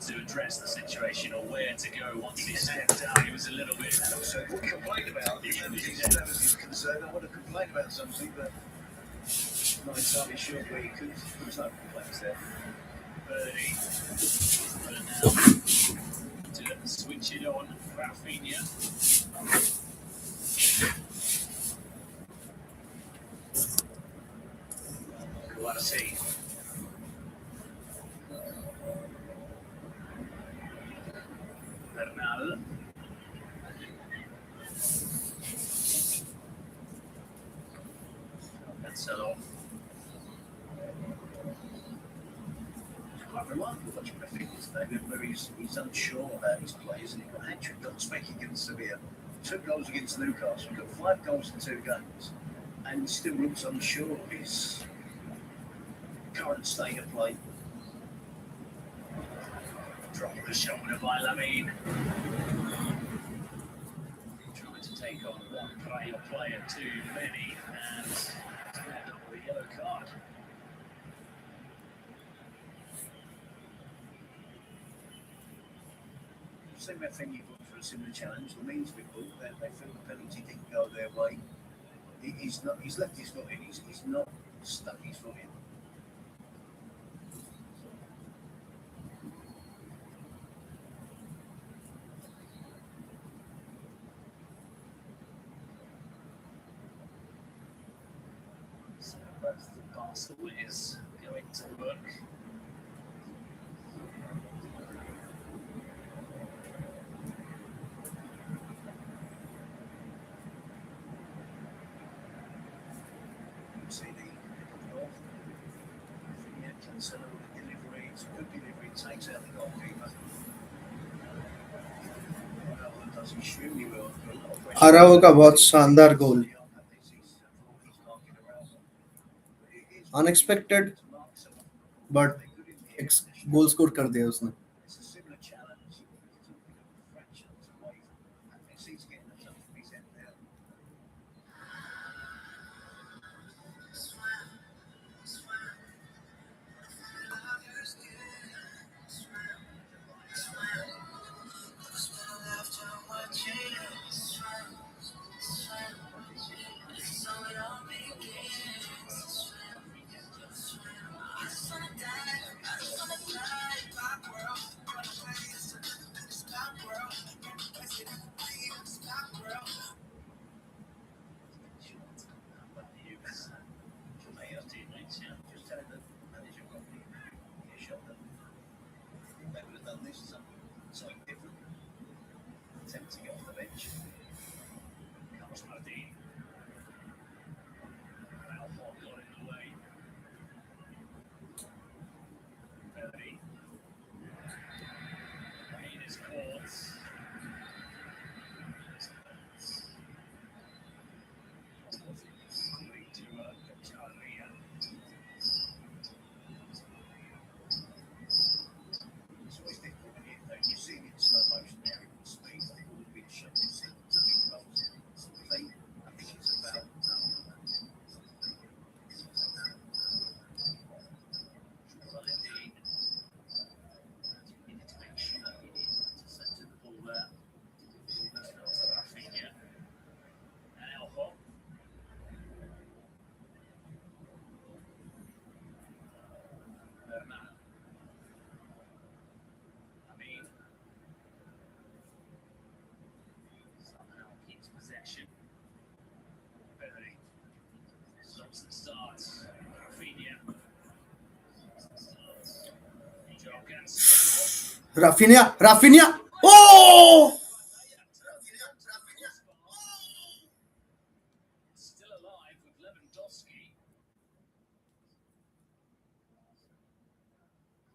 to address the situation or where to go once he stepped down. He was a little bit. And also, what he complained about, that was his concern. I want to complain about something, but I'm not entirely sure where he could put some complaints there. Birdie. But now to switch it on, Rafinha. Quality. Bernal. Cancelo. Quite remarkable watching Rafinha today, where he's unsure about his plays, and he got hat-trick goals against Sevilla, 2 goals against Newcastle, he got 5 goals in 2 games, and still looks unsure of his current state of play. Drop the shoulder by Lamine. Trying to take on one Rayo player too many, and he's going to end up with a yellow card. Same Rafinha booked for a similar challenge. The means we booked, they feel the penalty didn't go their way. He's left his foot in. He's not stuck his foot in. So both the Barça winners going to work. See the north. Cancelo with the delivery. It's a good delivery. Takes out the goalkeeper. Does extremely well. अराओ का बहुत शानदार गोल, unexpected but goal score कर दिया उसने. It's a similar challenge. Fractions away. I think he's getting a tough piece out there. Just telling the manager probably a shot that they would have done this something different. Attempt to get off the bench. Comes Modine. Alford got in the way. Birdie. Rain is caught. Moving to Charlia. It's always difficult when you see it in slow motion now at speed. I think it would be a shot this to big goals. I think it's about Quality. You need to make sure you need to centre the ball there. That's not to Rafinha. And Alford. Bernal. Somehow keeps possession. Birdie. Stops and starts. Rafinha. Joe Cancelo. Rafinha. Oh! Still alive with Lewandowski.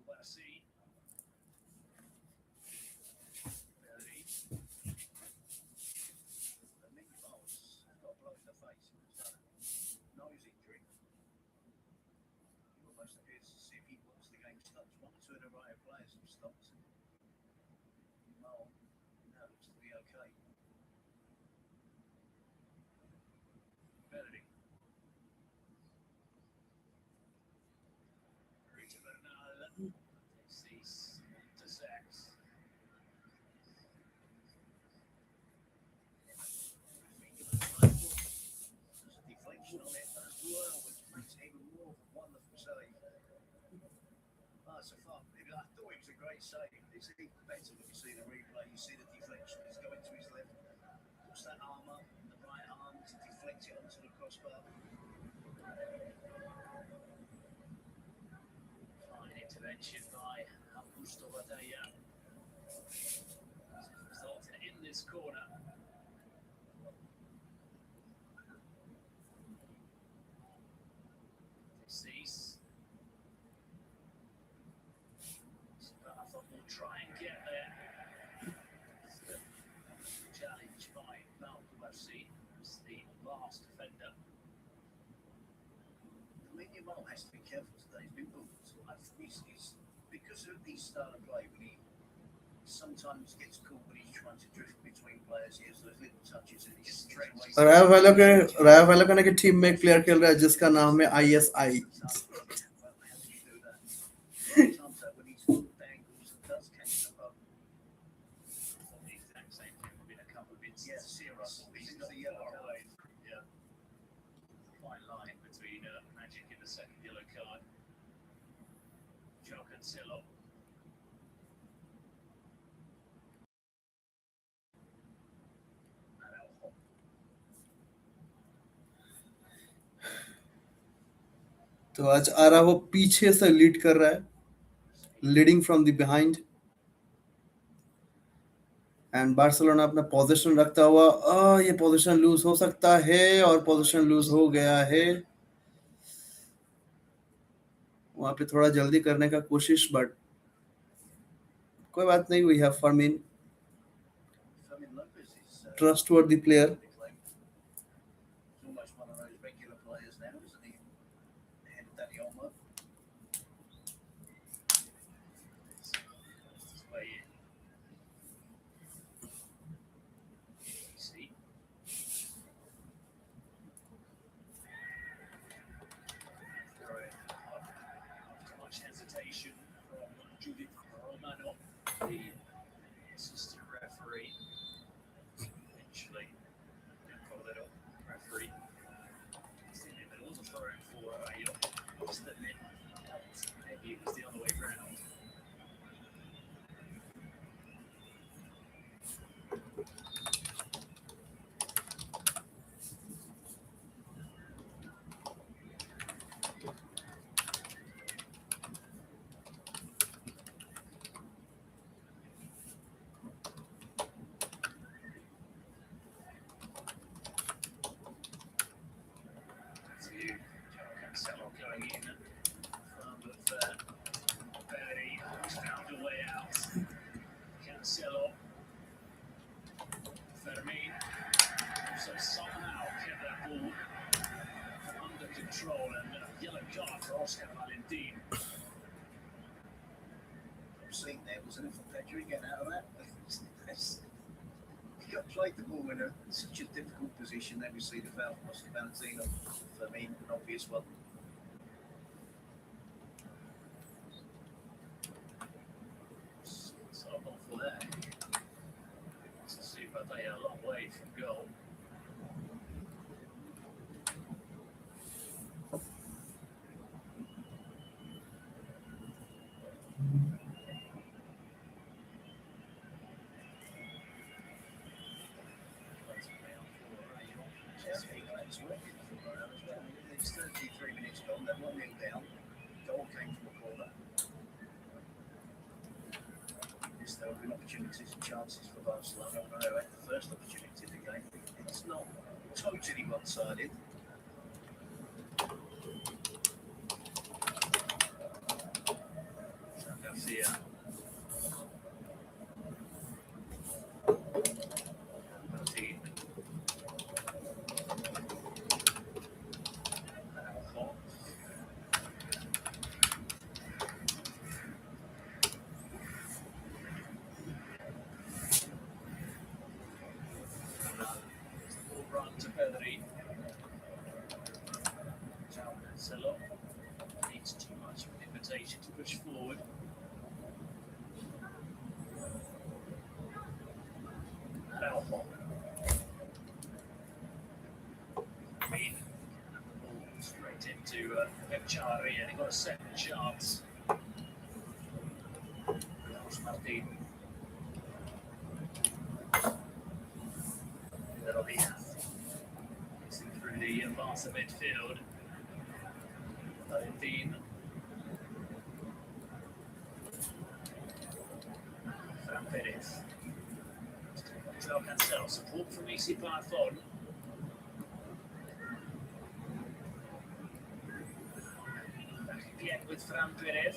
Quality. Birdie. the Nick Bowles got a blow in the face. Nose injury. He almost appears to see if he wants the game stops. 1 or 2 in a row of players have stopped. Mole now looks to be okay. Birdie. Through to Bernal. Takes these to sex. There's a deflection on it as well, which makes it even more of a wonderful save. That's a fun. I thought it was a great save. It's even better when you see the replay. You see the deflection. It's going to his left. Puts that arm up, the right arm to deflect it onto the crossbar. Fine intervention by Augusto Badaya. Resulted in this corner. Cease. I thought we'll try and get there. Challenge by Malcolm as the last defender. Yamal has to be careful today. He's been booked. He's because of his style of play, when he sometimes gets caught when he's trying to drift between players. He has those little touches and he's straight away. रायो वैलोकानो की team में एक player खेल रहा है जिसका नाम है ISI. तो आज आराहो पीछे से लीड कर रहा है, leading from the behind, and Barcelona अपना पोजीशन रखता हुआ ये पोजीशन लूज हो सकता है और पोजीशन लूज हो गया है. वहां पे थोड़ा जल्दी करने का कोशिश, बट कोई बात नहीं. We have Fermin, trustworthy player. The assistant referee eventually called it up. Referee it was a throw for Rayo. Just admit maybe it was the other way round. Going in front of Berry, who's found a way out. Cancelo, Fermin, so somehow kept that ball under control, and yellow card for Oscar Valentin. I'm seeing there was an infantry getting out of that. He got played the ball in such a difficult position. Then we see the foul from Oscar Valentin on Fermin, an obvious one. They are a long way from goal. It's 33 minutes gone. They're 1-0 down. Goal came from a corner. There have been opportunities and chances for Barcelona. They had the first opportunity of the game. It's not totally one-sided. Garcia. Martin. Run to Pedri. Cancelo needs too much of an invitation to push forward. Araujo. Mean. Ball straight into Pitchside, and he got a second chance. Martin. That'll be through the Barça midfield. 13. Fran Perez. Joao Cancelo. Support from FC Barcelona. Back again with Fran Perez.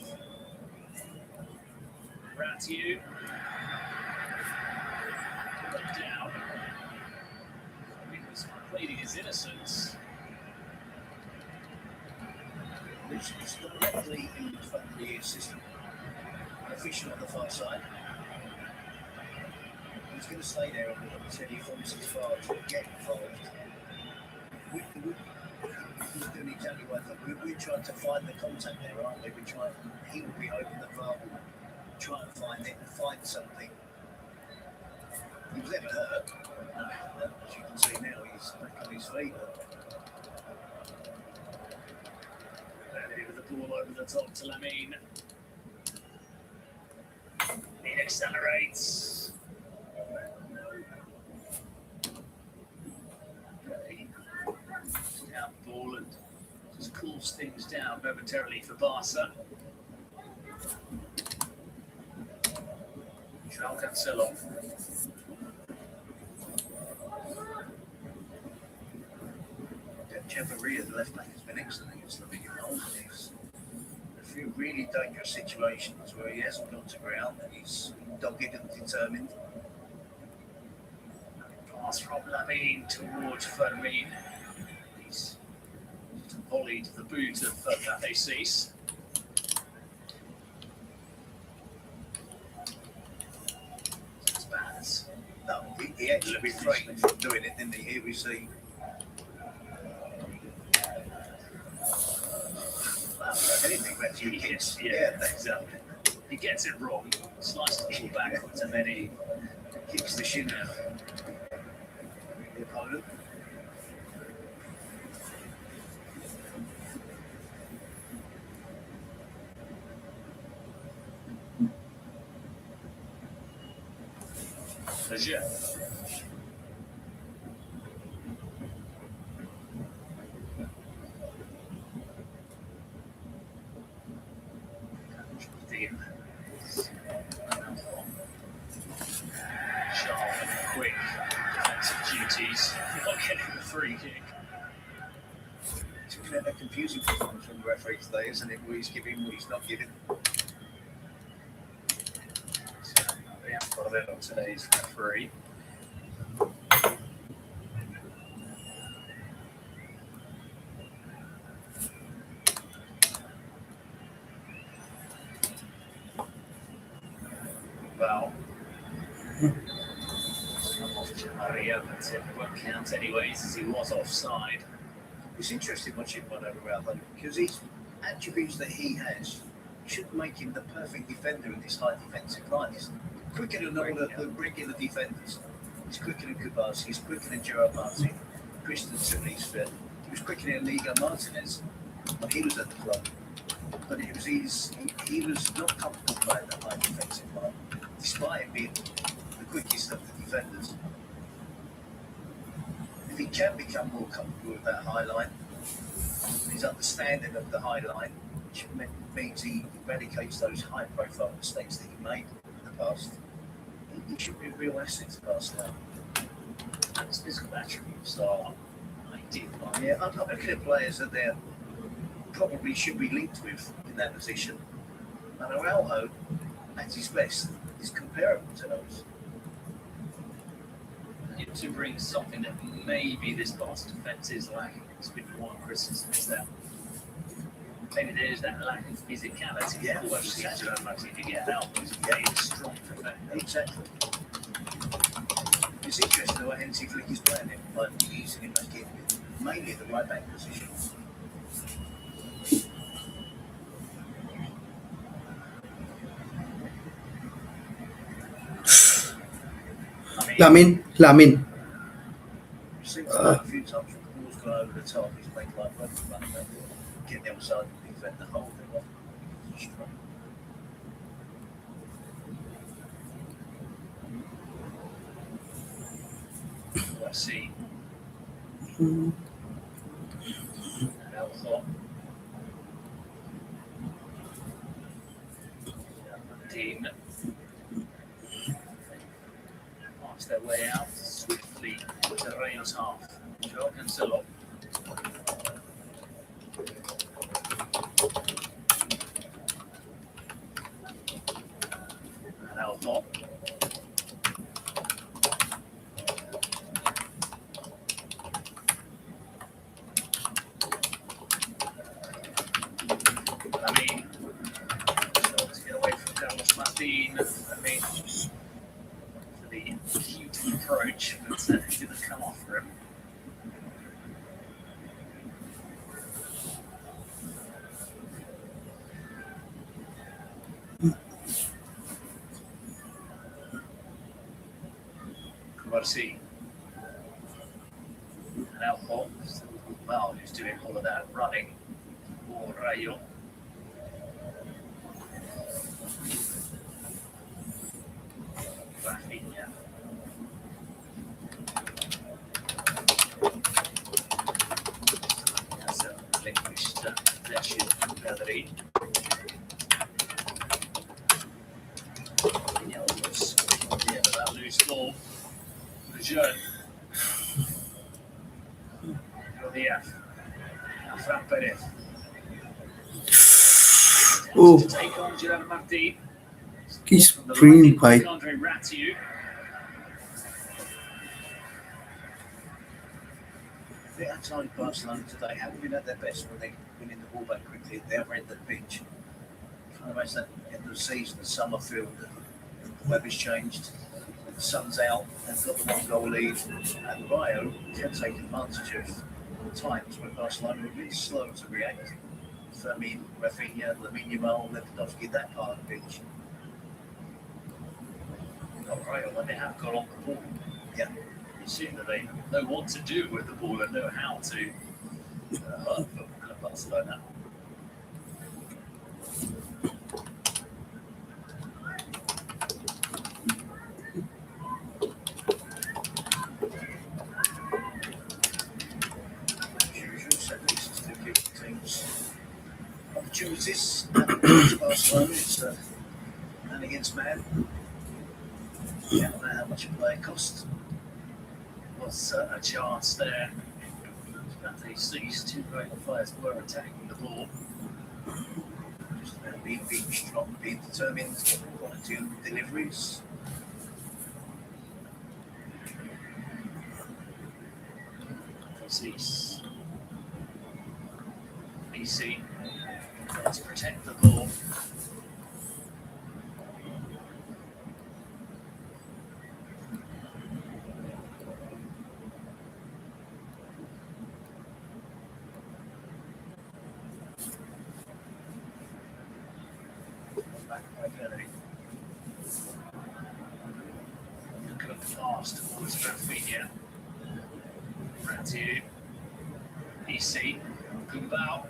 Ratiu. Down. Because pleading his innocence. Which is directly in front of the assistant official on the far side. He's going to stay there until he forms his foul to get involved. He's doing exactly what I thought. We're trying to find the contact there, aren't we? He will be hoping the VAR will try and find it and find something. He was never hurt. As you can see now, he's back on his feet. With the ball over the top to Lamine. He accelerates. Down ball and just cools things down momentarily for Barça. Joao Cancelo. Chevalier, the left back, has been excellent against the big goals. There's a few really dangerous situations where he hasn't gone to ground and he's dogged and determined. Pass from Lamine towards Fermin. He's volleyed the boot of Pape Cis. Spans. No, he actually refrained from doing it, didn't he? Here we see. Anything that you hits, yeah, exactly. He gets it wrong, slices the ball backwards, and then he kicks the shin out of the opponent. Leger. Sharp and quick defensive duties. Not getting the free kick. It's a confusing performance from the referee today, isn't it? Where he's giving, what he's not giving. Barcelona today's referee. Well, Maria, but it won't count anyways, as he was offside. It's interesting watching Rayo because his attributes that he has should make him the perfect defender in this high defensive line. He's quicker than all the regular defenders. He's quicker than Kubasi, he's quicker than Gerard Martin, Christensen, he's fit. He was quicker than Liga Martinez when he was at the club. But he was not comfortable playing that high defensive line, despite him being the quickest of the defenders. If he can become more comfortable with that high line, his understanding of the high line, which means he eradicates those high-profile mistakes that he made in the past, he should be a real asset to Barcelona. And his physical attributes are ideal. Yeah, I'm looking at players that they probably should be linked with in that position. And Araujo, at his best, is comparable to those. To bring something that maybe this Barca defence is lacking. It's been one criticism is that maybe there's that lack of physicality. Yeah, almost exactly. If you get out, he's a very strong defender. Exactly. It's interesting the way Hansi Flick is playing him, like using him back in, mainly at the right back position. Lamin. Seems to have a few times when the ball's gone over the top, he's made like loads of money. Get the outside and defend the whole thing off. Strong. Let's see. Hmm. Alpha. Dean. Marks their way out swiftly to Rayo's half. Joao Cancelo. And Alpha. To get away from Carlos Martin. For the cute approach, but it didn't come off for him. Kubarsi. And Alpha. Well, who's doing all of that running for Rayo. Rafinha. That's a relinquished possession from Pedri. Almost on the end of that loose ball. Lejeune. Rodríguez. Now Fran Perez. Oh, To take on Gerard Martin. की From the sprint lightning भाई. quick Andre Ratiu. I think at times Barcelona today haven't been at their best when they're winning the ball back quickly at the other end of the pitch. Kind of makes that end of the season, the summer feel that the weather's changed, the sun's out, they've got the 1 goal lead, and Rayo can take advantage of times when Barcelona are really slow to react. Fermin, Rafinha, Lamine Yamal, Lewandowski, that part of the pitch. Not Rayo when they have got on the ball. Yeah. You see that they know what to do with the ball and know how to hurt Football Club Barcelona. As usual, set pieces to give teams opportunities. And Barcelona, it's man against man. Yeah, no matter how much a player costs. Was a chance there. But these two great players were attacking the ball. Just being strong, being determined, quality of deliveries. Francis. BC. Let's protect the ball. Back by Pedri. Look at the pass towards Rafinha. Ratiu. BC. Gumbau.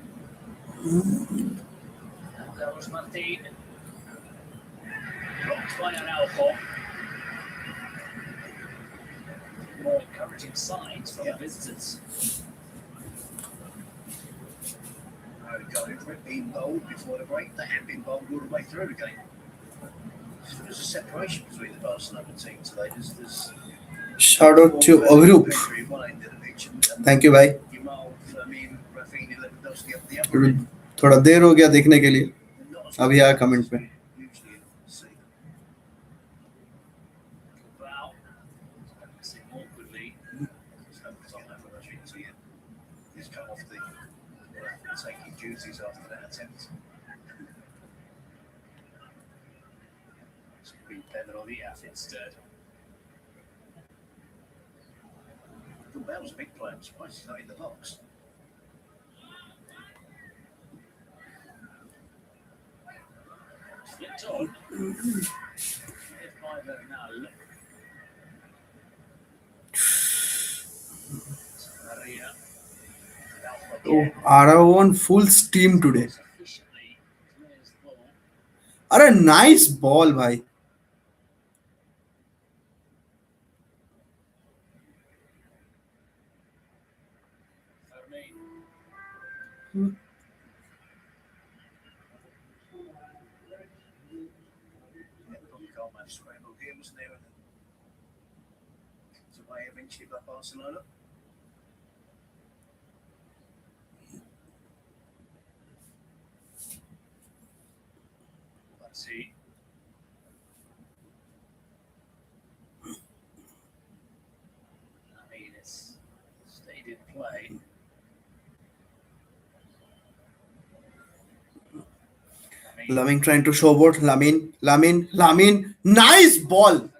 Carlos Martin. Blocked by an Alpha. More encouraging signs from the visitors. Going for it, being bold before the break. They have been bold all the way through the game. There's a separation between the Barcelona team today. There's Shout out to Avrup. Thank you भाई. Yamal, Fermin, Rafinha, Lewandowski up the other end. थोड़ा देर हो गया देखने के लिए. Not as अभी आया comment पे. usually see them. Wow. Practicing awkwardly. He's come off the taking duties after that attempt. It's been Pedro instead. That was a big play. I'm surprised he's not in the box. Flicked on. Hit by Bernal. Oh, Arrow on full steam today. Sufficiently clears the ball. अरे nice ball भाई. Fermin. Yeah, probably can't match scramble here, wasn't there? It's away eventually by Barcelona. Let's see. I mean, it's stayed in play. Lamine trying to showboat. Lamine. Nice ball. Fermin.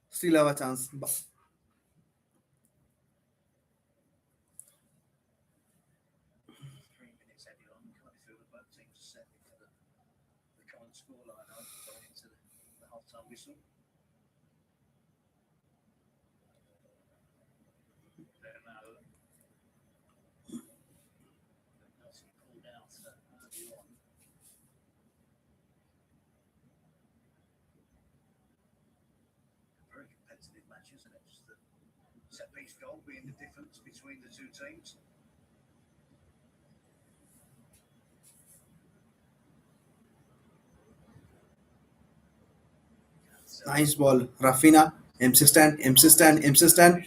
Still have a chance. 3 minutes added on. Kind of feel that both teams are set for the current scoreline going into the half-time whistle. Bernal. Penalty pulled out early on. Very competitive match, isn't it? Just the set-piece goal being the difference between the two teams. Nice ball. Rafina. MC Stan. MC Stan. MC Stan.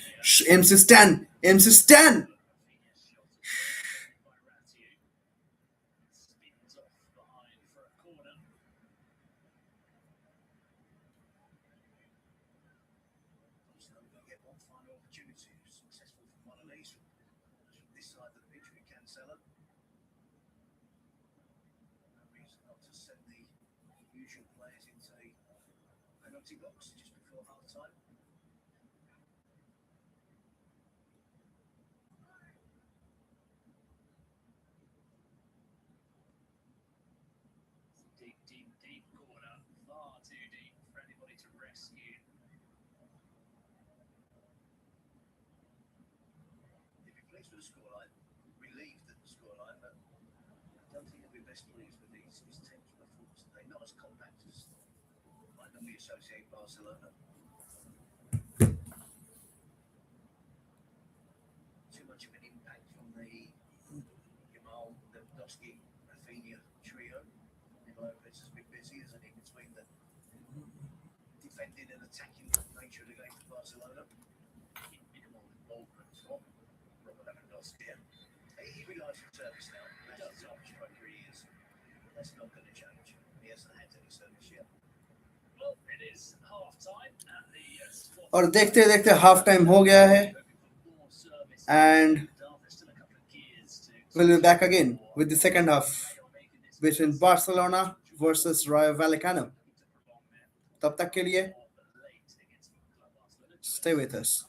MC Stan. MC Stan. Rafinha's shot is by Ratiu. Spins off behind for a corner. Barcelona going to get one final opportunity. Successful from one of these. From this side of the pitch with Cancelo. No reason not to send the usual players into the penalty box just before half-time. Deep corner. Far too deep for anybody to rescue. He'd be pleased with the scoreline, relieved at the scoreline, but I don't think he'll be best pleased with his team's performance today. Not as compact as might normally associate Barcelona. Too much of an impact from the Yamal, Lewandowski, Rafinha trio. Lopez has been busy, isn't he, between the defending and attacking nature of the game for Barcelona. Minimal involvement from Robert Lewandowski. He relies on service now. That's the top striker he is. That's not going to change. He hasn't had any service yet. Well, it is half time at the spot. और देखते देखते half time हो गया है. And we'll be back again with the second half between Barcelona versus Rayo Vallecano. तब तक के लिए stay with us.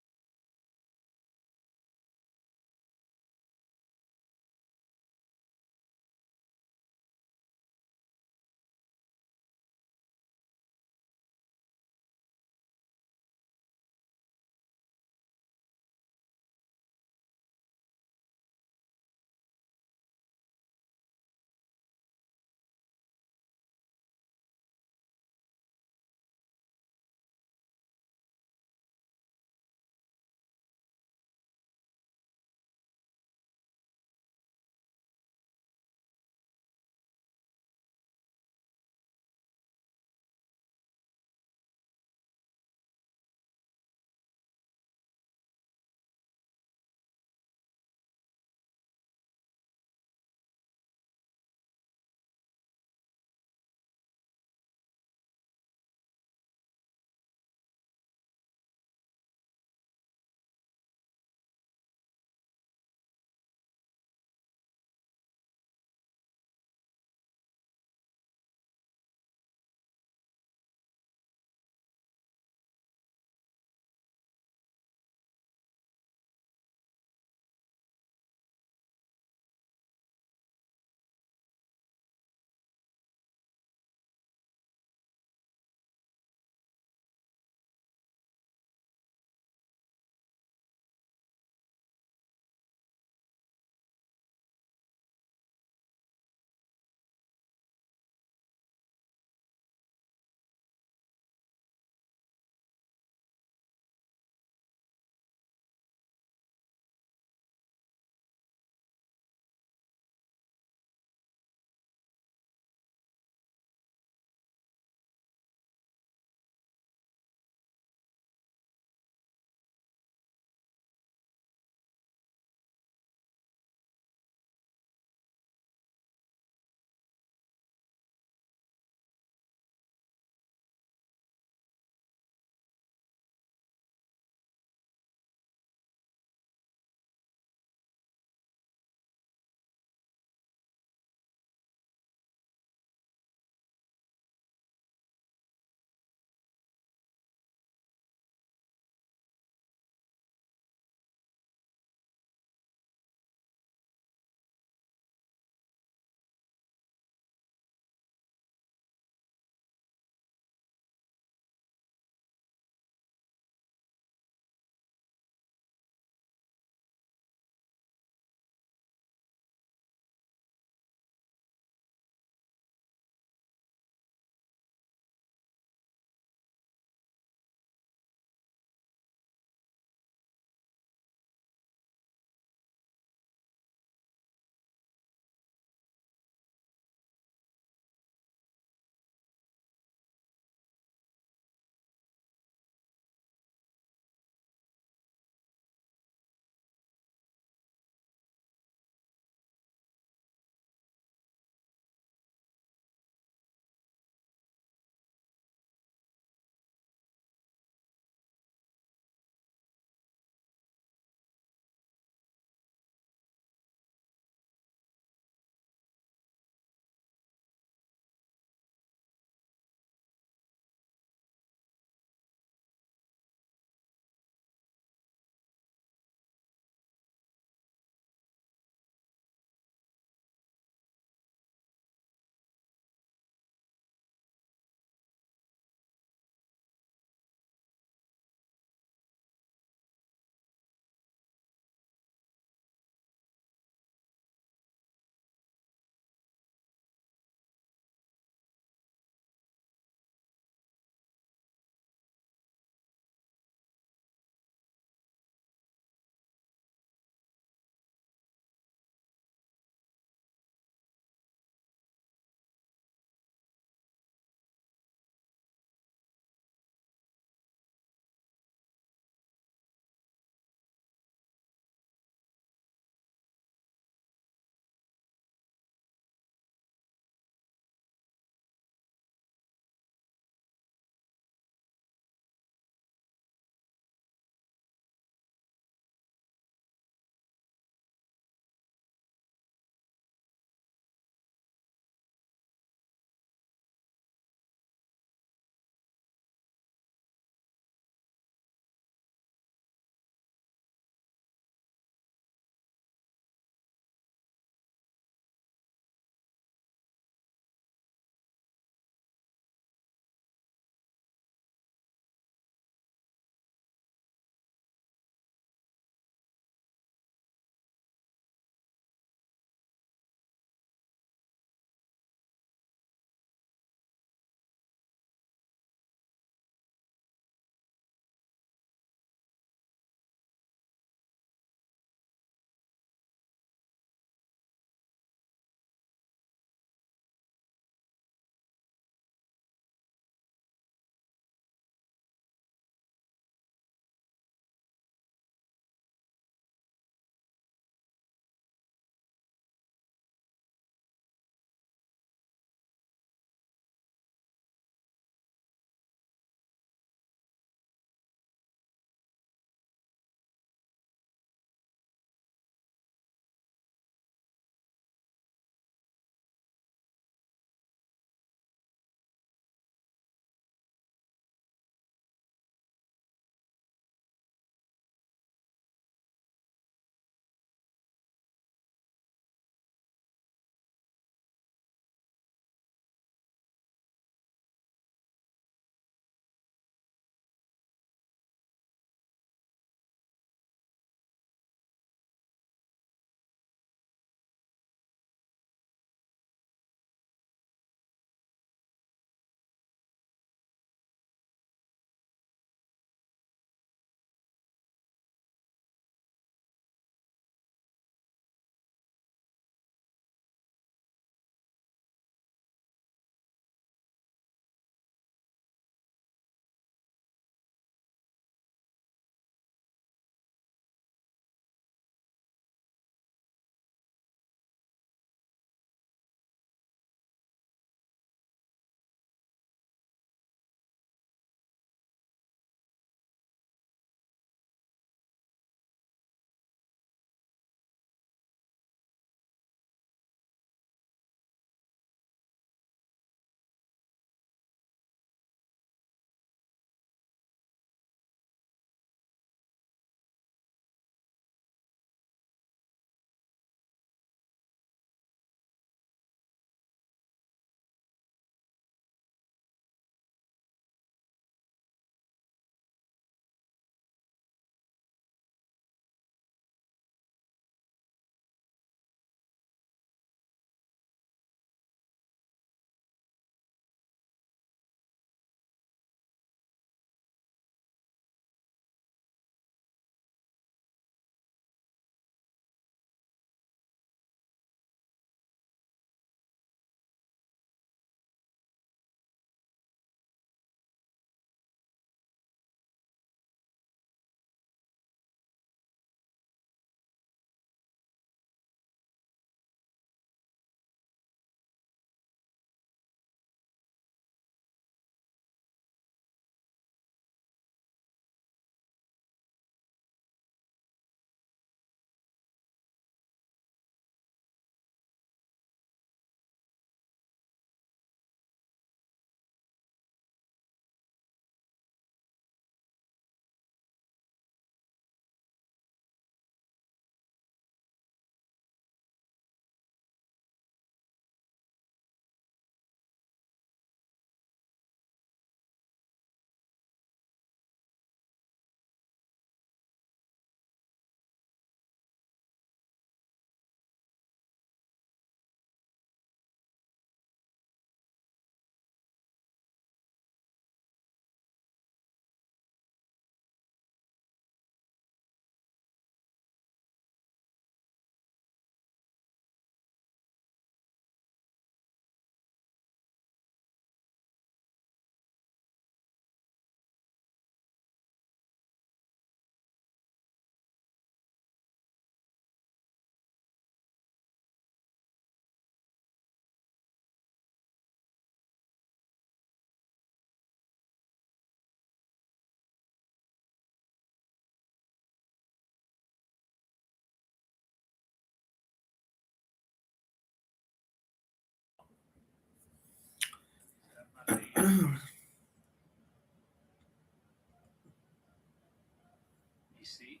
see,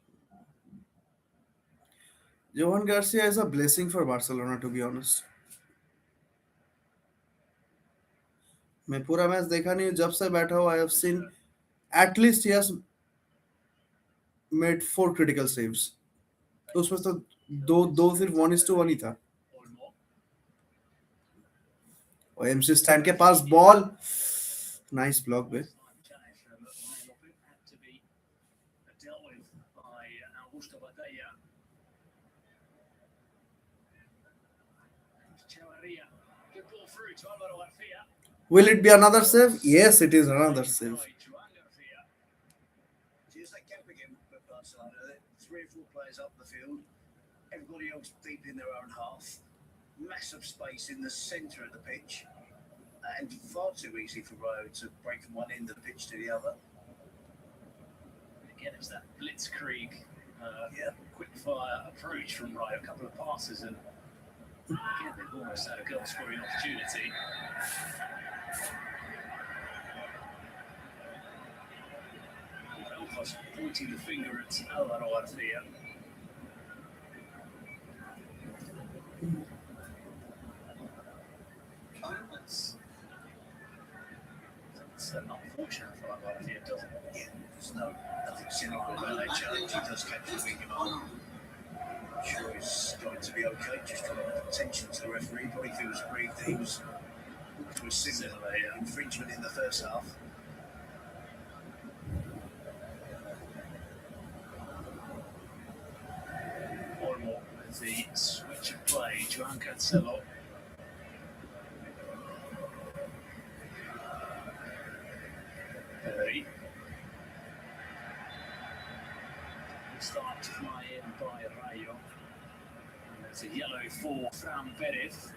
Johan Garcia is a blessing for Barcelona, to be honest. मैं पूरा मैच देखा नहीं हूँ, जब से बैठा हूँ I have seen at least he has made 4 critical saves. उसमें तो दो दो सिर्फ 1:1 ही था. Olmo. और एमसी स्टैंड के पास बॉल, नाइस ब्लॉक पे. Challenge for him, but the nail of it had to be dealt with by Augusto Badella. Echeverria. Good ball through to Alvaro Garcia. Will it be another save? Yes, it is another save. By Joan Garcia. Here's that gap again for Barcelona. 3 or 4 players up the field. Everybody else deep in their own half. Massive space in the centre of the pitch. And far too easy for Rayo to break from one end of the pitch to the other. Again, it's that blitzkrieg, Yeah. quick-fire approach from Rayo. A couple of passes, and again, they've almost had a goal-scoring opportunity. Almost pointing the finger at Alvaro Garcia. It's unfortunate for Alvaro Garcia, doesn't it? Yeah, there's nothing cynical about that challenge. He does catch the wing on. I'm sure he's going to be okay. Just trying to put attention to the referee. Probably feels aggrieved that he was hooked to a similar infringement in the first half. Olmo with the switch of play, Joan Cancelo. Good start to fly in by Rayo. And there's a yellow for Fran Perez.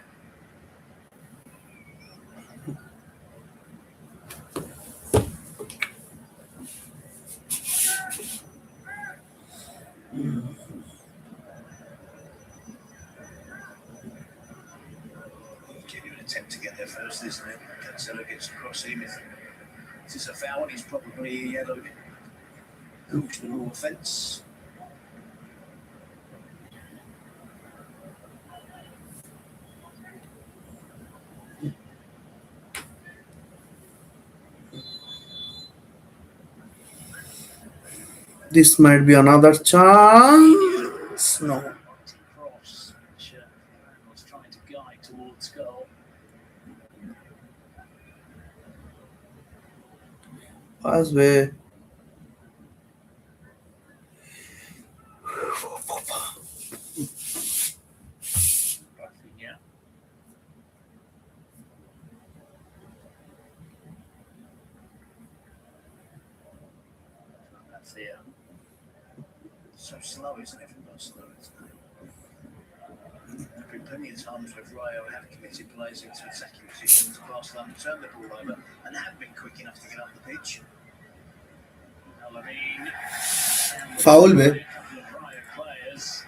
Genuine attempt to get there first, isn't it? Cancelo gets across him. If this is a foul, he's probably a yellow. Hooks the raw offence. This might be another chance. No. Cross, which Fran was trying to guide towards goal. Pass way. Rafinha. That's it. So slow, isn't it, from Barcelona today? There've been plenty of times where Rayo have committed players into attacking positions, Barcelona turn the ball over, and have been quick enough to get up the pitch. Alamin. Foul way. A couple of Rayo players.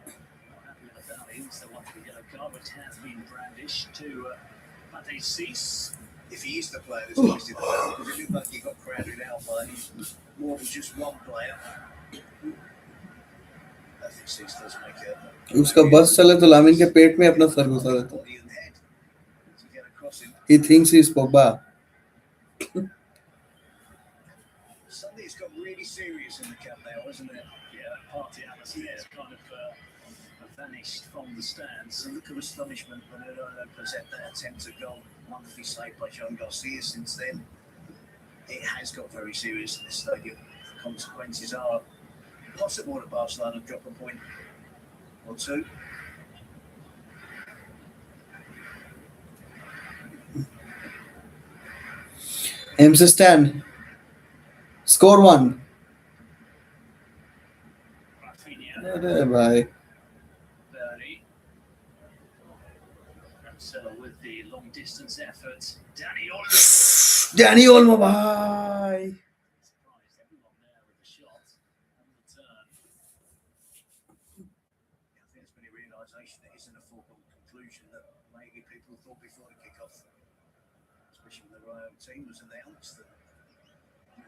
Not happy with the foul. He also wanted a yellow card, which has been brandished to Matej Cis. If he is the player that's wasted the ball, because it looked like he got crowded out by more than just one player. I think Six does make a... उसका बस चले तो Lamine के पेट में अपना sir घुसा देता. body and head to get across him. He thinks he's Pogba. Suddenly it's got really serious in the camp now, isn't it? Yeah, party atmosphere has kind of vanished from the stands. It's a look of astonishment when they don't present that attempt at goal. Wonderfully saved by Joan Garcia since then. It has got very serious in this stadium. The consequences are possible that Barcelona drop a point or two. MC stand. Score 1. Rafinha. अरे भाई. Berry. Cancelo with the long distance effort. Danny Olmo. Danny Olmo भाई. Surprised everyone there with the shot and the turn. I think there's been a realisation that isn't a foregone conclusion that maybe people thought before the kick-off. especially when the Rayo team was announced that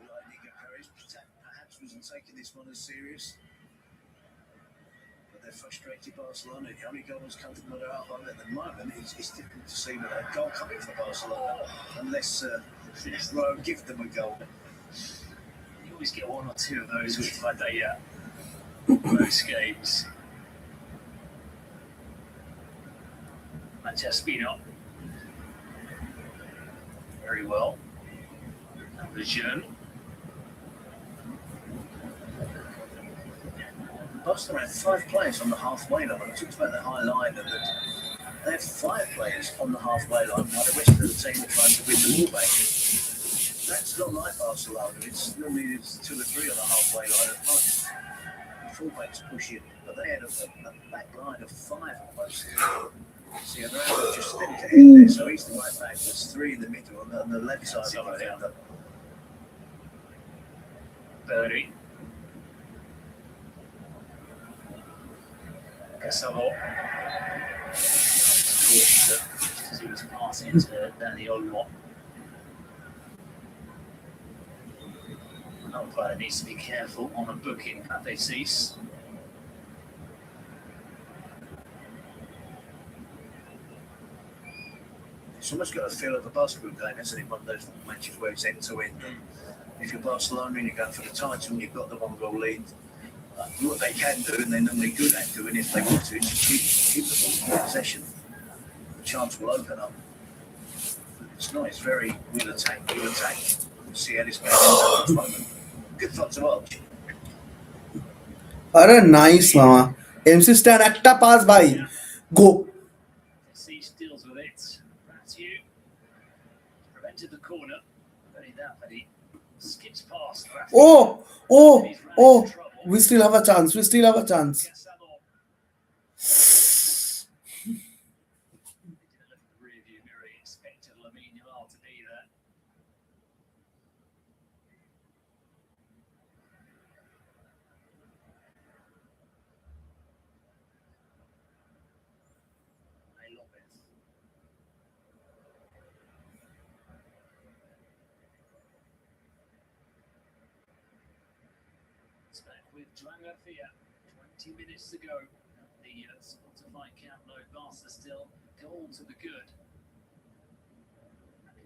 Liga Perez perhaps wasn't taking this one as serious. But they're frustrated Barcelona. The only goal has come from Rayo at the moment. It's difficult to see with a goal coming from Barcelona unless Rayo give them a goal. You always get one or two of those which like they most games. Manchester very well. And Lejeune. Barcelona had 5 players on the halfway line. I talked about the high line and they had 5 players on the halfway line while the rest of the team were trying to win the ball back. That's not like Barcelona. It's normally 2 or 3 on the halfway line at most. The fullbacks push in, but they had a back line of 5 almost. See, Abraham just stepped ahead there, so he's the right back. There's 3 in the middle on the left side of the defender. Berry. Casalo. Just as he was passing to Danny Olmo. Another player needs to be careful on a booking at they cease. It's almost got a feel of a basketball game, hasn't it? One of those matches where it's end to end. If you're Barcelona and you're going for the title and you've got the 1-goal lead, what they can do, and they're normally good at doing if they want to, is keep the ball in possession. The chance will open up. It's nice, very will attack. See how this game ends up at the moment. Good fun to watch. अरे nice मामा MC stand একটা pass ভাই গো Cease deals with it. Matthew prevented the corner. Very that he skips past. oh we still have a chance Casalo. He didn't look at the rear view mirror. He expected Lamine Yamal to be there. Lopez. It's back with Joan Garcia. 20 minutes to go. The Spotify Camp Nou. Barca still goal to the good.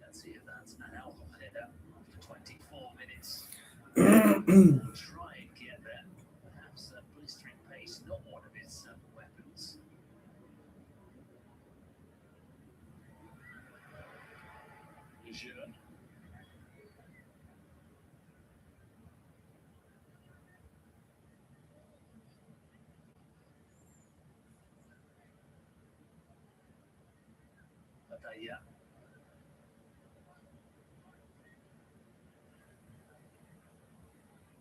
Let's see if that's an alcohol header after 24 minutes. Try and get there. Perhaps blistering pace, not one of his weapons. Lejeune. Batalla.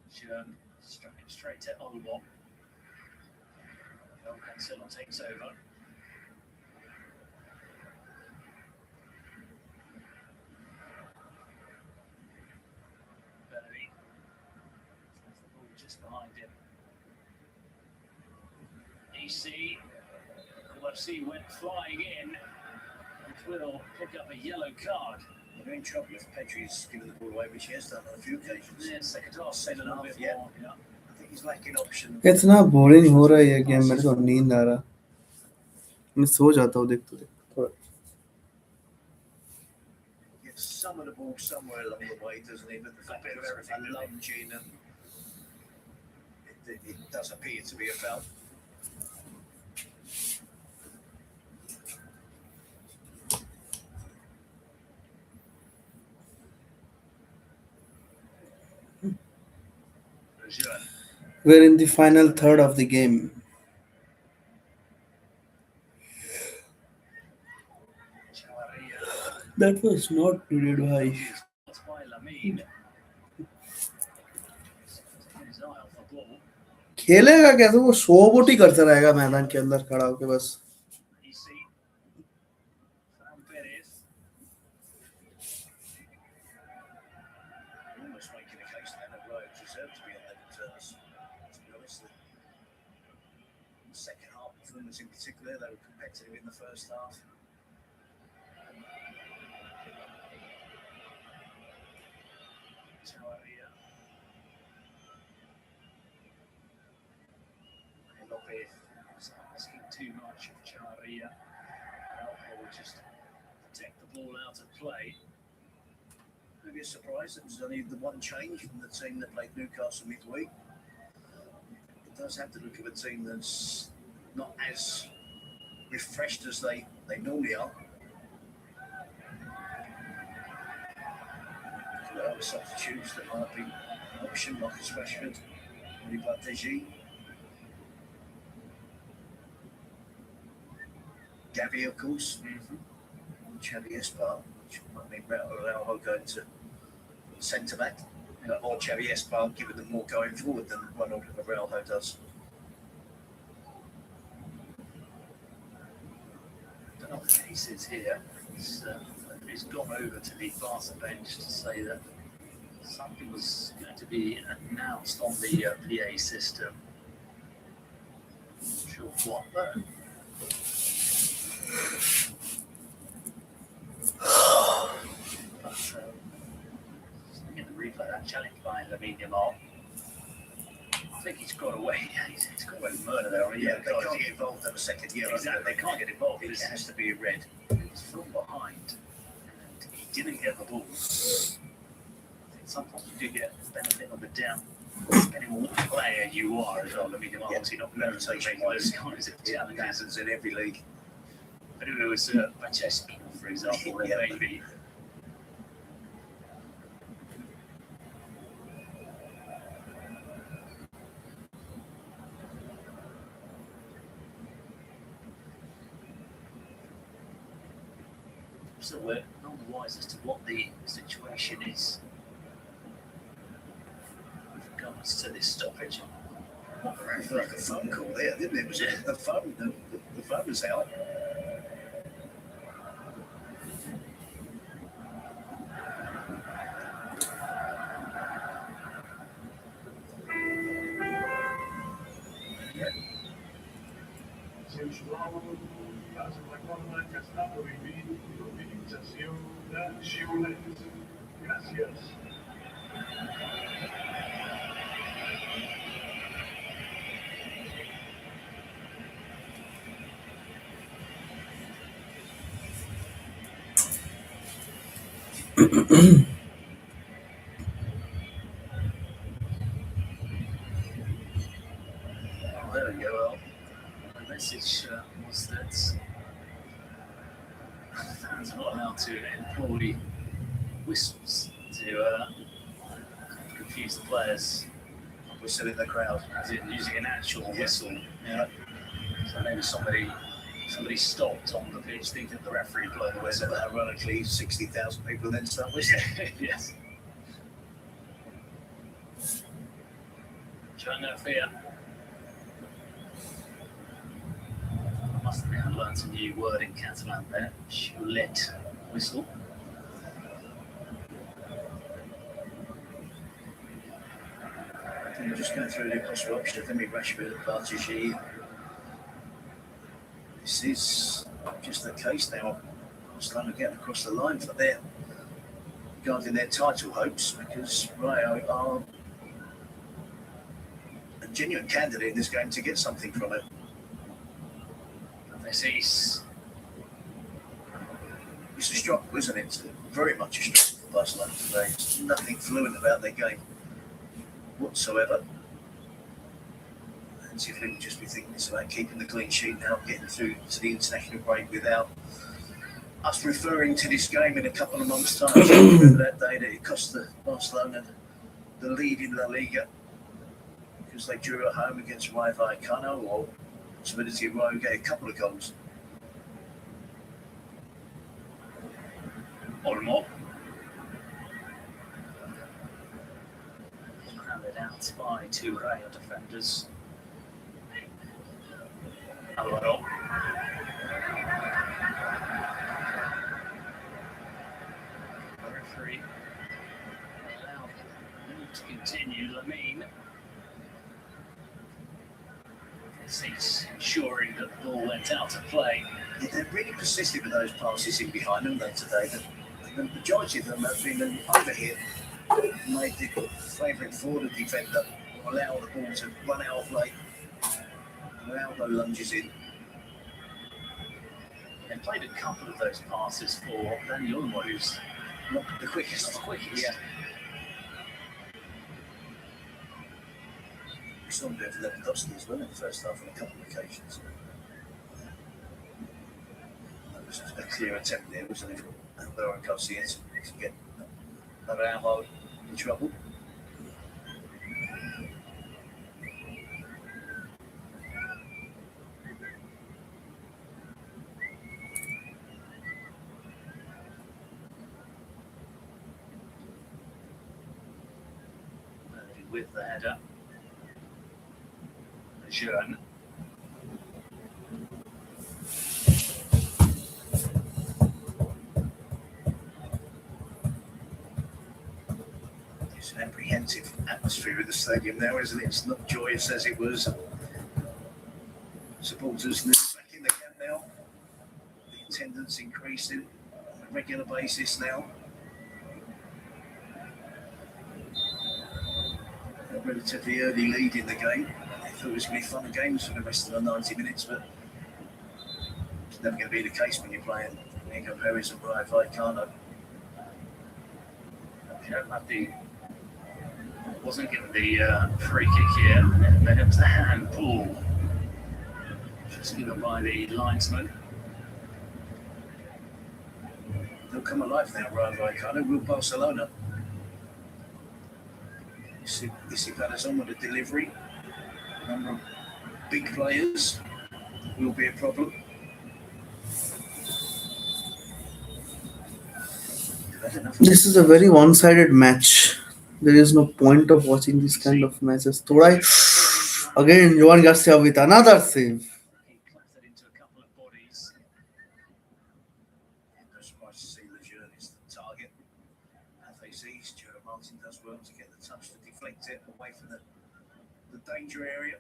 Lejeune struck him straight to Olmo. Cancelo takes over. Berry. The ball just behind him. EC. LFC went flying in and will pick up a yellow card. They're in trouble if Pedri's given the ball away, which he has done on a few occasions. Yeah, second half, a little bit yeah. more. Yeah. I think he's lacking option. इतना boring हो रहा है ये game मेरे को नींद आ रहा मैं सो जाता हूँ देखते थोड़ा Gets some of the ball somewhere along the way, doesn't he? But the fact that everything lunging and it does appear to be a foul. we're in the final third of the game that was not needed भाई That's by Lamine. Taking his eye off the ball. खेलेगा कैसे वो शोबोटी करता रहेगा मैदान के अंदर खड़ा होके बस EC. Fran Perez. Almost making a case that the Rayo deserve to be on level terms. To be honest, the second half performance in particular, they were competitive in the first half. Chavarria. Lopez was asking too much of Chavarria. Lopez will just protect the ball out of play. Maybe a surprise that there's only the one change from the team that played Newcastle midweek. It does have the look of a team that's not as refreshed as they normally are. There are other substitutes that might be an option, Marcus Rashford, Olivier Deji, Gavi, of course, Xavi Espar, which might mean Araujo going to centre back, or Xavi Espar giving them more going forward than Ronald Araujo does. I don't know what the case is here. He's gone over to the Barça bench to say that something was going to be announced on the PA system. Not sure what though. But looking at the replay, that challenge by Lamine Yamal, I think he's got away. He's got away with murder there. Yeah, they can't get involved in a second year. Exactly, they can't get involved. It has to be a red. It's from behind, and he didn't get the ball. I think sometimes you do get the benefit of the doubt, depending on what player you are as well. I mean, you're obviously not going to make those kinds of challenges. Happens in every league. But if it was Manchester, for example, then Yeah. maybe. So we're none the wiser as to what the situation is with regards to this stoppage. It felt like a phone call there, didn't it? Was it the phone? The phone was out. La plataforma que está prohibido utilización de xiulets. Gracias. There we go. The message was that fans are not allowed to employ whistles to confuse the players, Whistle in the crowd. as in using an actual Yeah. whistle. Yeah. So maybe somebody stopped on the pitch thinking the referee blew the So whistle. ironically, 60,000 people then start whistling. Yes. Showing no fear. I must admit, I learned a new word in Catalan there. Xiulet, whistle. And just going through the possible options, then we Rashford, Bartigi. This is just the case now. Barcelona getting across the line for their regarding their title hopes, because Rayo are a genuine candidate in this game to get something from it. This is It's a struggle, isn't it? It's very much a struggle for Barcelona today. There's nothing fluent about their game whatsoever. And see if they would just be thinking it's about keeping the clean sheet now, getting through to the international break without us referring to this game in a couple of months' time. Remember that day that it cost the Barcelona the lead in La Liga because they drew at home against Rayo Vallecano, or possibility of Rayo getting a couple of goals. Olmo. Crowded out by two Rayo defenders. Alvaro. The referee allowed the move to continue. Lamine. He's ensuring that the ball went out of play. Yeah, they're really persistent with those passes in behind them though today. The majority of them have been an overhit made the favourite for the defender, allow the ball to run out of play, allow the lunges in. They played a couple of those passes for Dani Olmo, who's Not the quickest. Yeah. We saw him do it for Lewandowski as well in the first half on a couple of occasions. That was a clear attempt there, wasn't it? Alvaro Garcia to get Araujo in trouble. with the header. Jean. It's an apprehensive atmosphere at the stadium now, isn't it? It's not joyous as it was. Supporters back in the camp now. The attendance increasing on a regular basis now. A relatively early lead in the game. I thought it was going to be fun and games for the rest of the 90 minutes, but it's never going to be the case when you're playing Nico Perez and Rayo Vallecano. I think wasn't given the free kick here, and then it was the handball. Just given by the linesman. They'll come alive now, Rayo Vallecano. Will Barcelona. Isibala's on with a delivery. A number of big players will be a problem. This is a very one-sided match. There is no point of watching this kind of matches. Again, Joan Garcia with another save. He clattered into a couple of bodies. No surprise to see Lejeune is the target. As they see, Stuart Martin does well to get the touch to deflect it away from the danger area.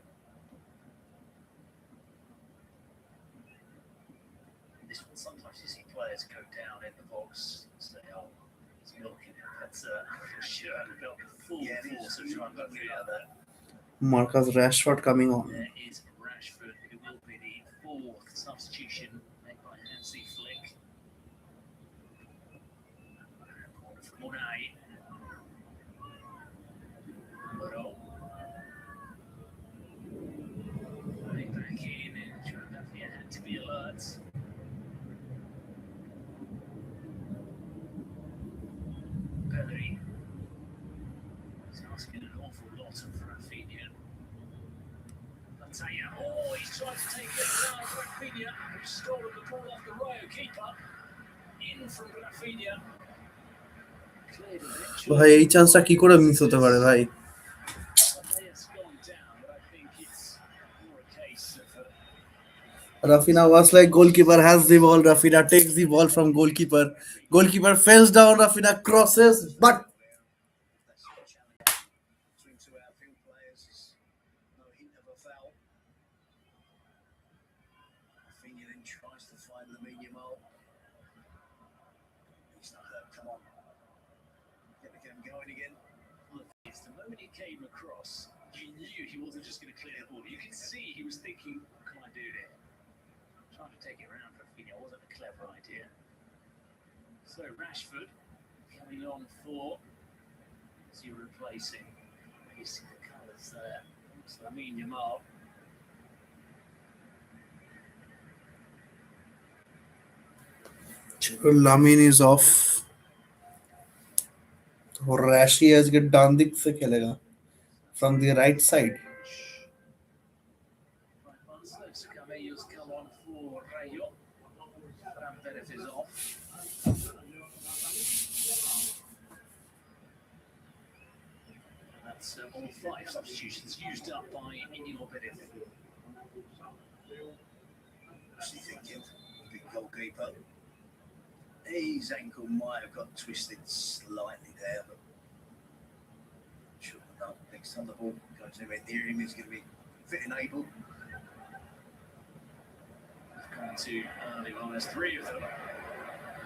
This one, sometimes you see players go down in the box and say, oh, it's milking it. That's sure felt the full force of trying to get out there. Marcus Rashford coming on. There is Rashford, who will be the fourth substitution made by Hansi Flick. Corner from Unai. Moro. Right back in and Philadelphia had to be alert. Bellery is asking an awful lot of Rafinha. Oh, he's trying to take it down. Rafinha, who stolen the ball off the Rayo keeper. In from Rafinha. Cleared eventually. ভাই এই চান্সটা কি করে miss হতে পারে ভাই? Player's gone down, but I think it's more a case of Rafinha was like goalkeeper has the ball. Rafinha takes the ball from goalkeeper. Goalkeeper falls down. Rafinha crosses, but That's a challenge between two outfield players. No hint of a foul. Rafinha then tries to find Lamine Yamal. He's not hurt. Come on. Get the game going again. it's the moment he came across, you knew he wasn't just going to clear the ball. You can see he was thinking, what can I do there? Trying to take it around Rafinha wasn't a clever idea. So Rashford coming on for, as you're replacing, you see the colours there. It's Lamine Yamal. Lamine is off. Rashi has get डान दिख से खेलेगा from the right side. Right, Barcelona Camellos come on for Rayo. Fran Perez is off. That's all 5 substitutions used up by Inigo Perez. What's he thinking? Big goalkeeper. His ankle might have got twisted slightly there, but shouldn't have done. Next time the ball goes anywhere near him, he's going to be fit and able. Come to early on, there's 3 of them.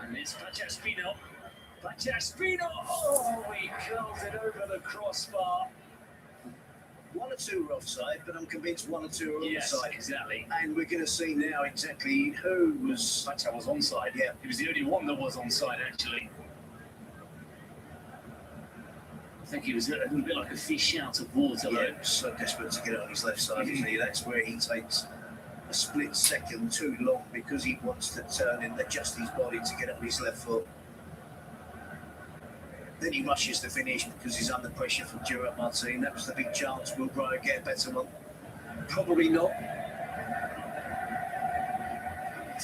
And it's Francesco Spino. Oh, he curls it over the crossbar. One or two are offside, but I'm convinced one or two are Yes, onside. exactly. And we're going to see now exactly who was. Pacha was onside. Yeah. He was the only one that was onside, actually. I think he was a little bit like a fish out of water, Yeah, though. so desperate to get on his left side, isn't he? That's where he takes a split second too long because he wants to turn and adjust his body to get on his left foot. Then he rushes to finish because he's under pressure from Gerard Martin. That was the big chance. Will Rayo get a better one? Probably not.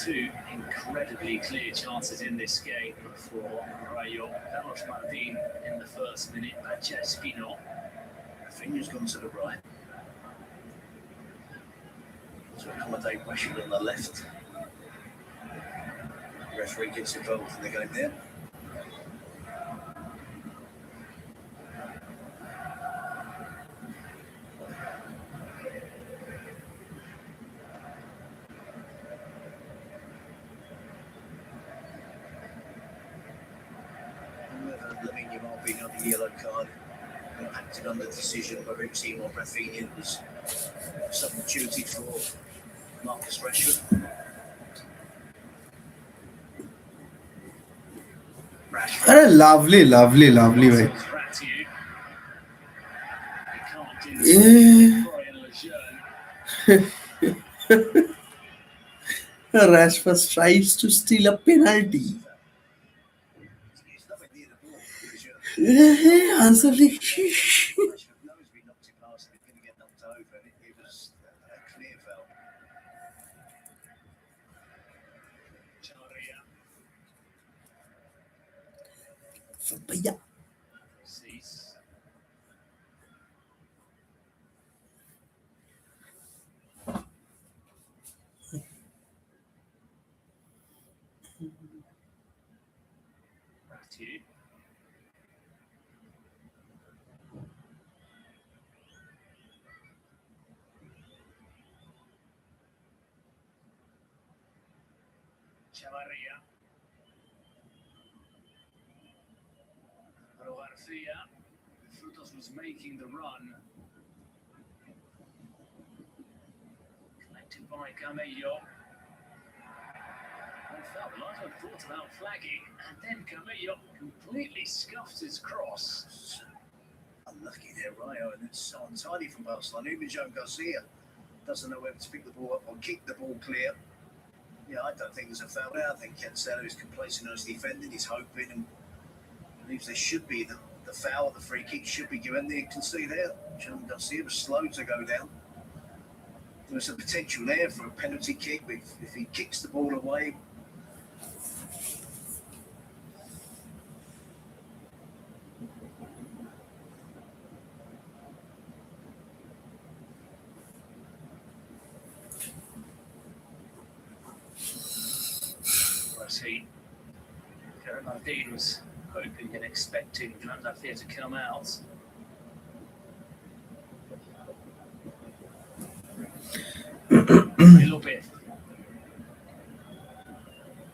Two incredibly clear chances in this game for Rayo. Carlos Martin in the first minute. Pacha Spino. Rafinha's gone to the right to accommodate pressure on the left. The referee gets involved in the game there. Being on the yellow card, acted on the decision whether it was him or Rafinha was substituted for Marcus Rashford. अरे lovely lovely lovely भाई Rashford strives to steal a penalty. Answer like shh. Rashford knows we knocked it past and it's going to get knocked over, and it was a clear foul. भैया Chavarria. Garcia. Frutos was making the run. Collected by Camello. And felt the linesman thought about flagging, and then Camello completely scuffs his cross. Unlucky there, Rayo, and it's so untidy from Barcelona. Even Joe Garcia doesn't know whether to pick the ball up or kick the ball clear. Yeah, I don't think there's a foul there. I think Cancelo is complacent on his defending. He's hoping and believes there should be the foul. The free kick should be given there. You can see there, Joe Garcia was slow to go down. There's a potential there for a penalty kick if he kicks the ball away. Gerard Martin was hoping and expecting Joan Garcia to come out. A little bit.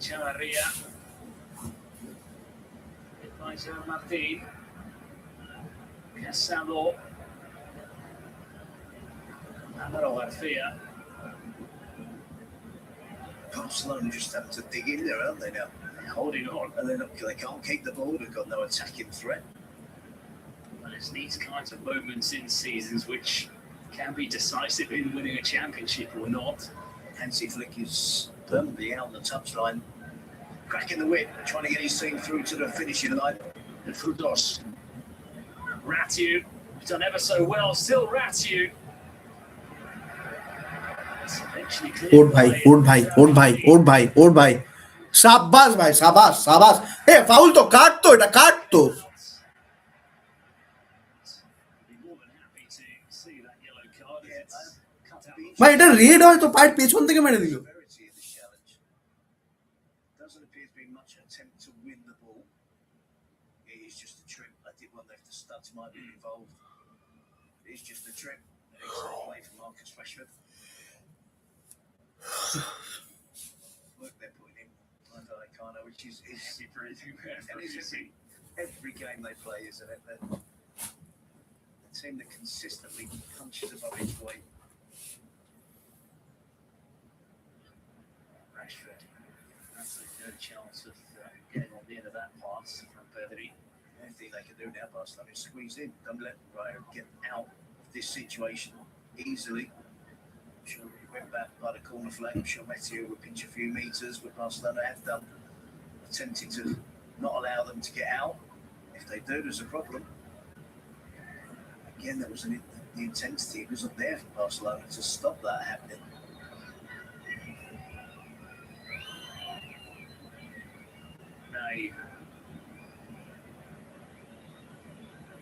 Chavarria. Hit by Gerard Martin. Casado. Álvaro Garcia. Barcelona just having to dig in there, aren't they now? They're holding on. And they can't keep the ball. They've got no attacking threat. Well, it's these kinds of moments in seasons which can be decisive in winning a championship or not. Hansi Flick is permanently out on the touchline, cracking the whip, trying to get his team through to the finishing line. And Frutos. Ratiu, done ever so well. Still Ratiu. ओट भाई शाबाश ए foul तो काट तो এটা কাট তো ভাই এটা red হয় তো পায়ের পেছন থেকে মেরে দিল Look, they're putting him. Vallecano which is Every every game they play, isn't it? The team that consistently punches above its weight. Rashford. That's a good chance of getting on the end of that pass from Pedri. Anything they can do now, Barcelona, is squeeze in. Don't let Rayo get out of this situation easily. I'm sure he went back by the corner flag. I'm sure Matthew will pinch a few metres, but Barcelona have done, attempting to not allow them to get out. If they do, there's a problem. Again, that was the intensity wasn't there for Barcelona to stop that happening. No.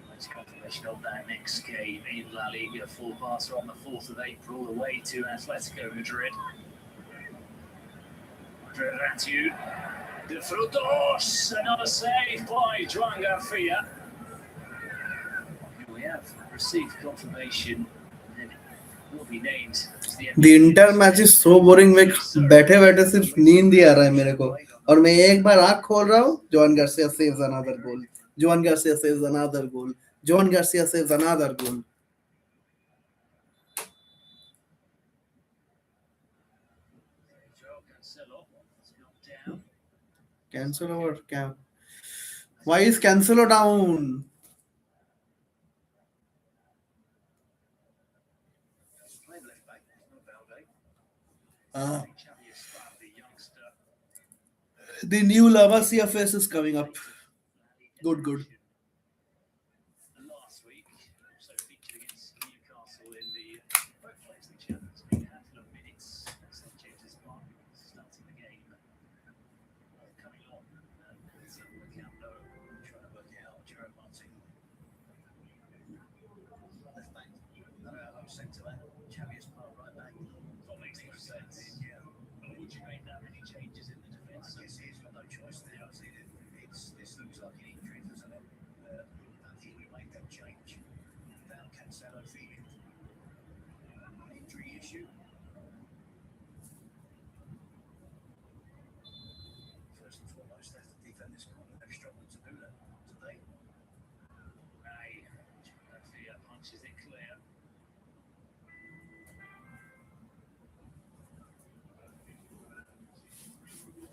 That's confirmation of that next game in La Liga for Barca on the 4th of April, away to Atletico Madrid. Ratiu. De Frutos, another save by Joan Garcia. We have received confirmation and it will be named as The entire match is so boring. मैं बैठे बैठे सिर्फ नींद ही आ रहा है मेरे को और मैं एक बार आँख खोल रहा हूँ. Joan Garcia saves another goal. Joan Garcia saves another goal. Joan Garcia saves another goal. Cancelo or Cam? Why is Cancelo down? The new Lavasia face is coming up. Good. Last week, also featured against Newcastle in the Workplace Champions League, a handful of minutes. St. James's Park starting the game. Coming on, it's the Camp Nou, trying to work it out. Jerome Martin. Left back, home centre back, Chavius Park right back. That makes no sense. Yeah. Would you make that many changes in the defence? I guess he's got no choice now. This looks like an injury, doesn't it? I think we made that change without Cancelo feeling an injury issue. First and foremost, that's the defenders they've struggled to do that today. Garcia punches it clear.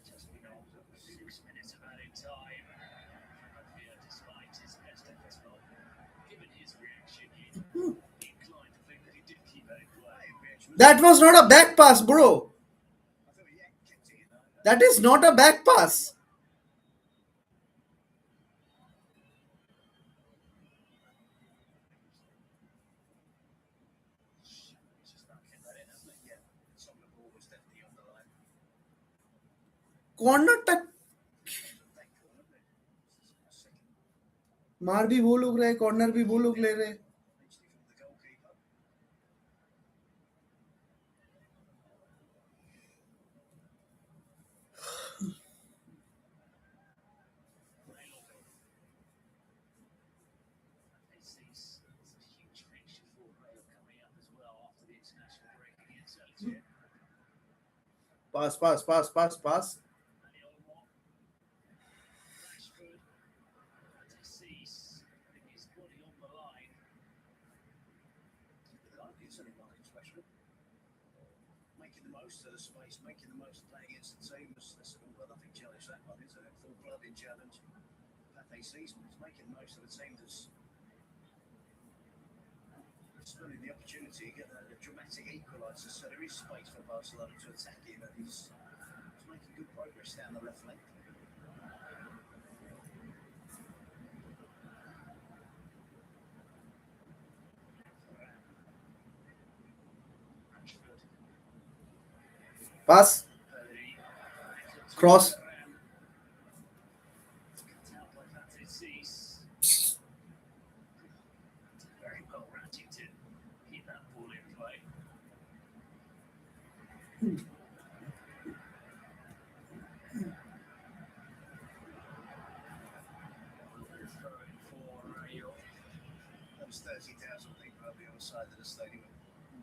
Just been on 6 minutes of added time. Garcia, despite his best efforts, well, given his reaction, you'd be inclined to think that he did keep it in play. That was not a back pass, bro. That is not a back pass. Just about kept that in, hasn't it? Yeah. Some of the ball was definitely on the line. Corner तक मार भी वो लोग रहे, corner भी वो लोग ले रहे. The goalkeeper. It's a huge fixture for Rayo coming up as well after the international break against Celtic. Pass. And the other one, Rashford, Cease, putting his body on the line. The guy is only Marcus Rashford. Making the most of the space, making the most of playing against the team. That's all nothing challenge that one, isn't it? Full blooded challenge. Pathé Season is making the most of the team that's spurring the opportunity to get a dramatic equaliser, so there is space for Barcelona to attack him, and he's making good progress down the left flank. Pass. Cross. Very well ratted to keep that ball in play. For Rayo. There was 30,000 people on the other side of the stadium.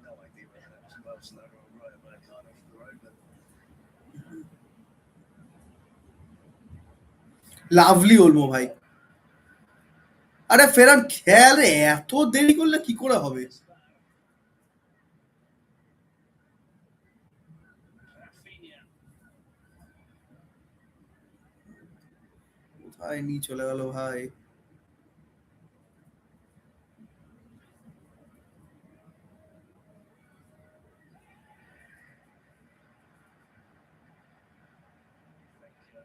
No idea whether that was Barcelona or Rayo Vallecano from the road, but lovely Olmo ভাই। আরে ফেরান খেয়াল রে, এত দেরি করলে কি করে হবে? Rafinha. কোথায় নিয়ে চলে গেল ভাই? Baker.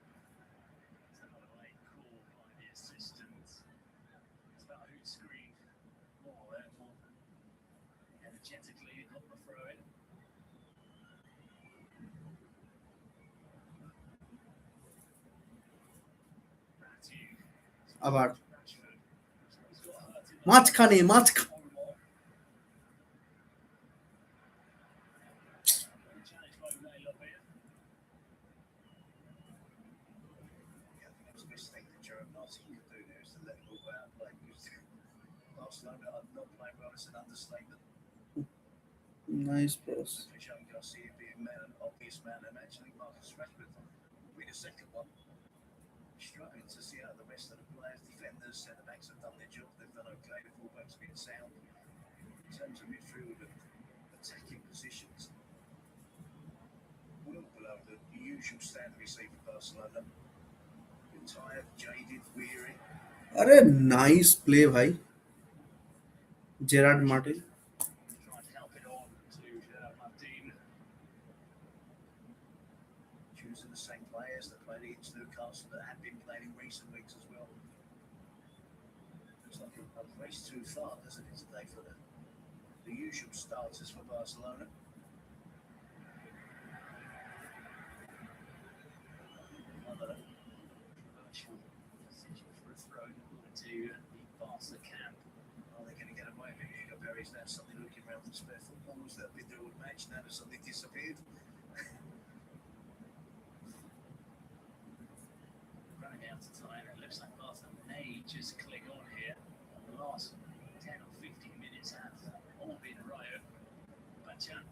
It's another late call by the assistant. It's about who screamed more, therefore energetically got the throw in. Matthew. আবার Rashford. He's got hurt in the মাঝখানে Horrible. Challenge by Ray Lopez. Yeah, I think it was a mistake that Gerard Martin could do there is to let the ball out and play. Because Barcelona are not playing well, it's an understatement. Nice cross. Joe Garcia being man, an obvious man, and actually Marcus Rashford with a second one. Struggling to see how the rest of the players, defenders, centre backs have done their job. They've done okay. The fullbacks have been sound. In terms of midfield and attacking positions, well below the usual standard we see for Barcelona. Been tired, jaded, weary. আরে nice play ভাই, Gerard Martin. Trying to help it on to Martin. Choosing the same players that played against Newcastle that have been playing in recent weeks as well. Looks like a race too far, doesn't it, today for the usual starters for Barcelona. Another Controversial decision for a throw to the Barca camp. are they going to get away with it? Hugo Berry's now suddenly looking around for spare footballers that have been through a match now that suddenly disappeared. Running out of time, it looks like Barca may just click on here. The last 10 or 15 minutes have all been Rayo Vallecano.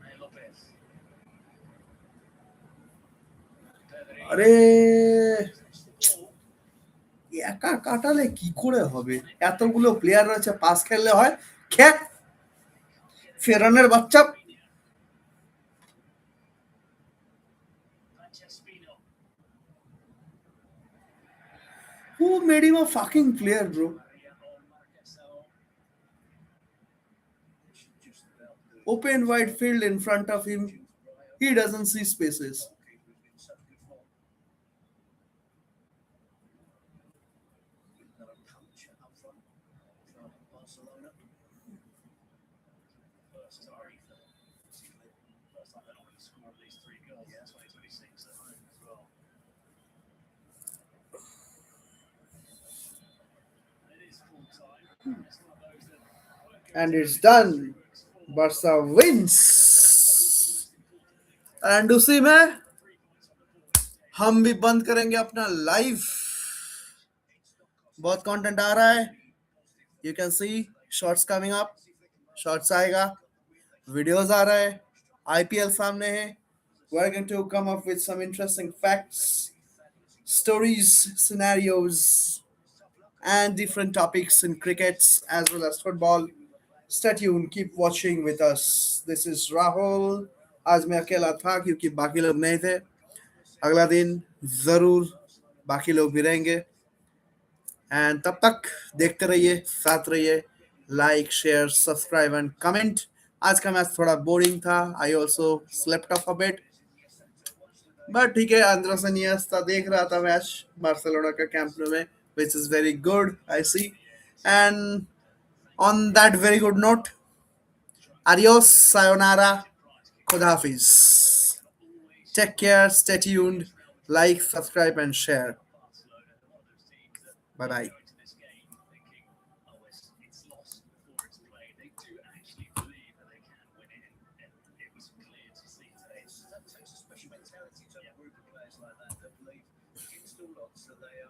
Ray Lopez. Pedri. আরে Touched the ball. একা কাটালে কি করে হবে? এতগুলো player রয়েছে, pass খেললে হয়। খ্যাক ফেরানের বাচ্চা। Manchespino. Who made him a fucking player, bro? Mariano Marquesal. They should just about do Open wide field in front of him. He doesn't see spaces. goalkeeper who's been such good form. With another punch up front from Barcelona. First time they're not going to score at least 3 goals in 2026 at home as well. And it is full time. It's one of those that won't go And to it's the done. Brooks for Barca wins. And उसी में 3 points on the board. हम भी बंद करेंगे अपना live. बहुत content आ रहा है। You can see shorts coming up, shorts आएगा, वीडियोस आ रहा है, आईपीएल सामने है। We are going to come up with some interesting facts, stories, scenarios and different topics in crickets as well as football. Stay tuned, keep watching with us. This is Rahul. आज मैं अकेला था क्योंकि बाकी लोग नहीं थे। अगला दिन जरूर बाकी लोग भी रहेंगे। एंड तब तक देखते रहिए, साथ रहिए, like share subscribe and comment. आज का मैच थोड़ा बोरिंग था। I also slept of a bit, but ठीक है। अंद्रेस इनिएस्टा देख रहा था मैच बार्सिलोना का कैंप न्यू में, which is very good, I see. And on that very good note, adios, sayonara, khudafiz. Take care, stay tuned, like, subscribe, and share. Bye bye. Go into this game thinking, oh, it's lost before it's played. They do actually believe that they can win it, and it was clear to see today. That takes a special mentality to have a group of players like that that believe against all odds that they are